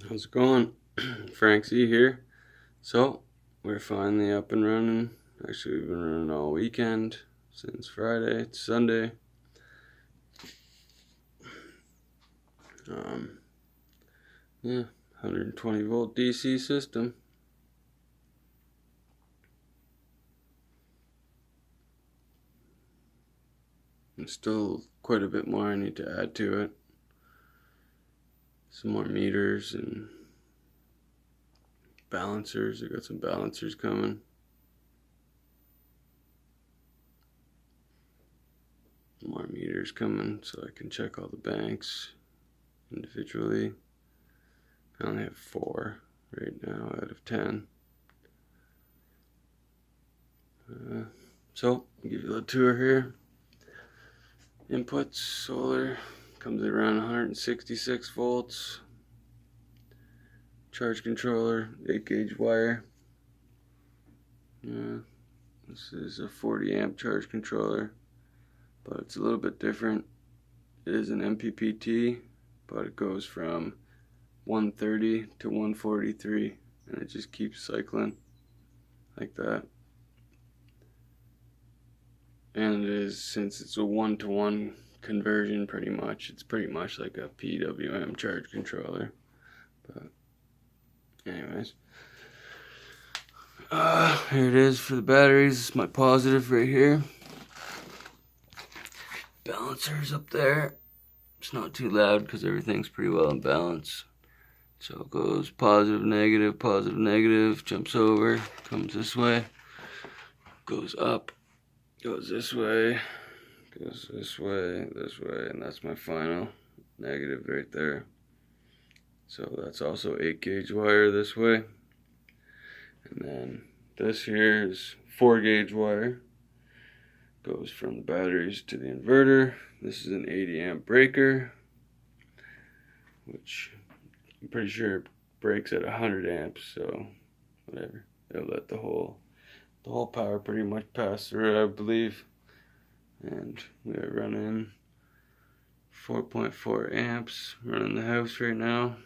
How's it going? Frank Z here. So, we're finally up and running. Actually, we've been running all weekend since Friday to Sunday. Um, yeah, 120 volt DC system. And still quite a bit more I need to add to it. Some more meters and balancers. I got some balancers coming. More meters coming so I can check all the banks individually. I only have 4 right now out of 10. So, I'll give you a little tour here. Inputs, solar, comes at around 166 volts. Charge controller, 8 gauge wire. This is a 40 amp charge controller, but it's a little bit different. It is an MPPT, but it goes from 130 to 143, and it just keeps cycling like that. And it is, since it's a 1-to-1 conversion, pretty much, it's pretty much like a PWM charge controller. But anyways, here it is for the batteries. It's my positive right here. Balancers up there. It's not too loud because everything's pretty well in balance. So it goes positive, negative, jumps over, comes this way, goes up, goes this way, this way, and that's my final negative right there. So that's also 8 gauge wire this way. And then this here is 4 gauge wire. Goes from the batteries to the inverter. This is an 80 amp breaker, which I'm pretty sure breaks at 100 amps, so whatever. It'll let the whole power pretty much pass through, I believe. And we are running 4.4 amps running the house right now.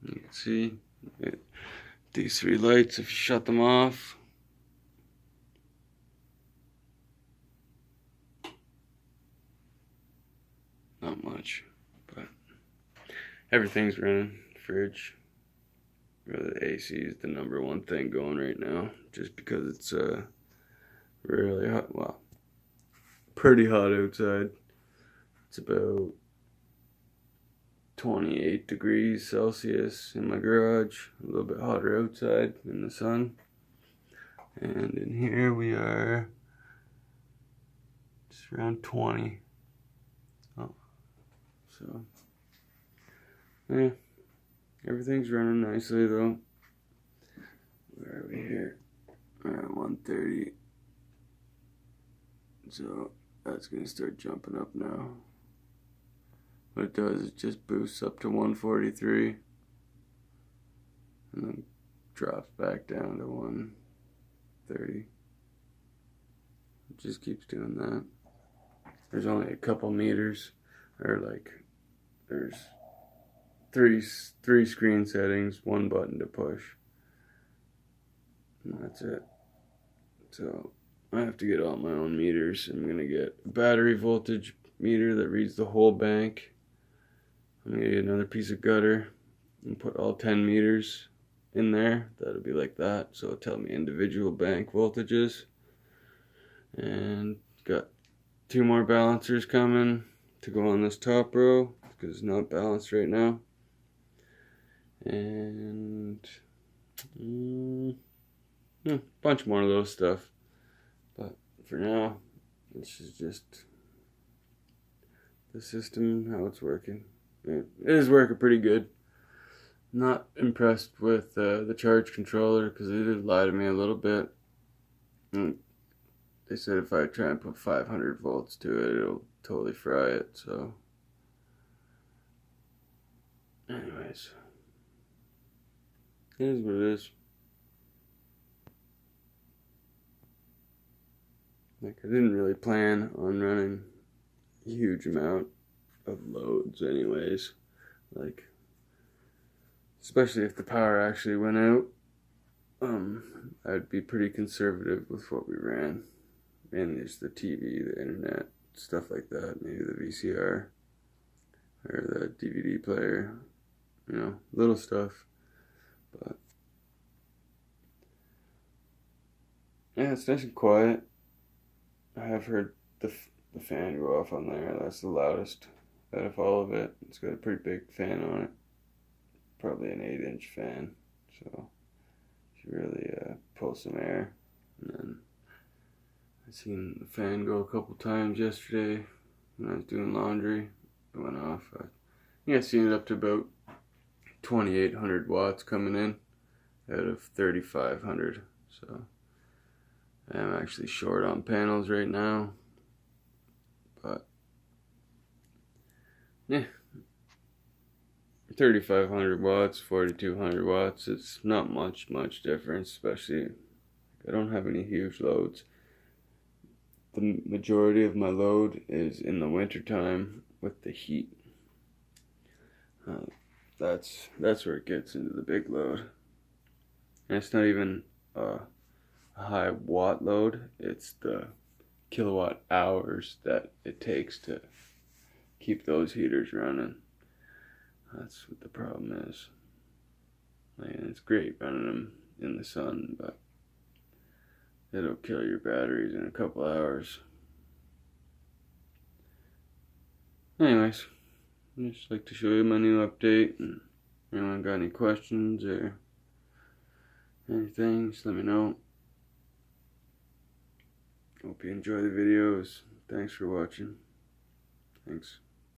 You can see these 3 lights, if you shut them off, not much, but everything's running. Fridge, really, the AC is the #1 thing going right now, just because it's really hot. Well, pretty hot outside. It's about 28 degrees Celsius in my garage, a little bit hotter outside in the sun. And in here we are just around 20. Oh, so yeah, everything's running nicely though. Where are we here? We're at 130. So that's gonna start jumping up now. What it does is just boosts up to 143 and then drops back down to 130. It just keeps doing that. There's only a couple meters, or like there's three screen settings, 1 button to push, and that's it. So I have to get all my own meters. I'm gonna get a battery voltage meter that reads the whole bank. I'm gonna get another piece of gutter and put all 10 meters in there. That'll be like that, so it'll tell me individual bank voltages. And got 2 more balancers coming to go on this top row because it's not balanced right now. And a bunch more of those stuff. But for now, this is just the system, how it's working. It is working pretty good. Not impressed with the charge controller because they did lie to me a little bit. And they said if I try and put 500 volts to it, it'll totally fry it. So, anyways, it is what it is. Like, I didn't really plan on running a huge amount of loads anyways. Like, especially if the power actually went out. I'd be pretty conservative with what we ran. Mainly just the TV, the internet, stuff like that. Maybe the VCR or the DVD player. You know, little stuff. But yeah, it's nice and quiet. I have heard the fan go off on there. That's the loudest out of all of it. It's got a pretty big fan on it. Probably an 8-inch fan. So should really pull some air. And then I seen the fan go a couple times yesterday when I was doing laundry. It went off. I think I seen it up to about 2,800 watts coming in out of 3,500. So I'm actually short on panels right now. But yeah, 3,500 watts, 4,200 watts. It's not much difference, especially I don't have any huge loads. The majority of my load is in the wintertime with the heat. That's where it gets into the big load. And it's not even a high watt load, it's the kilowatt hours that it takes to keep those heaters running. That's what the problem is. And it's great running them in the sun, but it'll kill your batteries in a couple hours. Anyways, I just like to show you my new update, and if anyone got any questions or anything, just let me know. Hope you enjoy the videos. Thanks for watching. Thanks.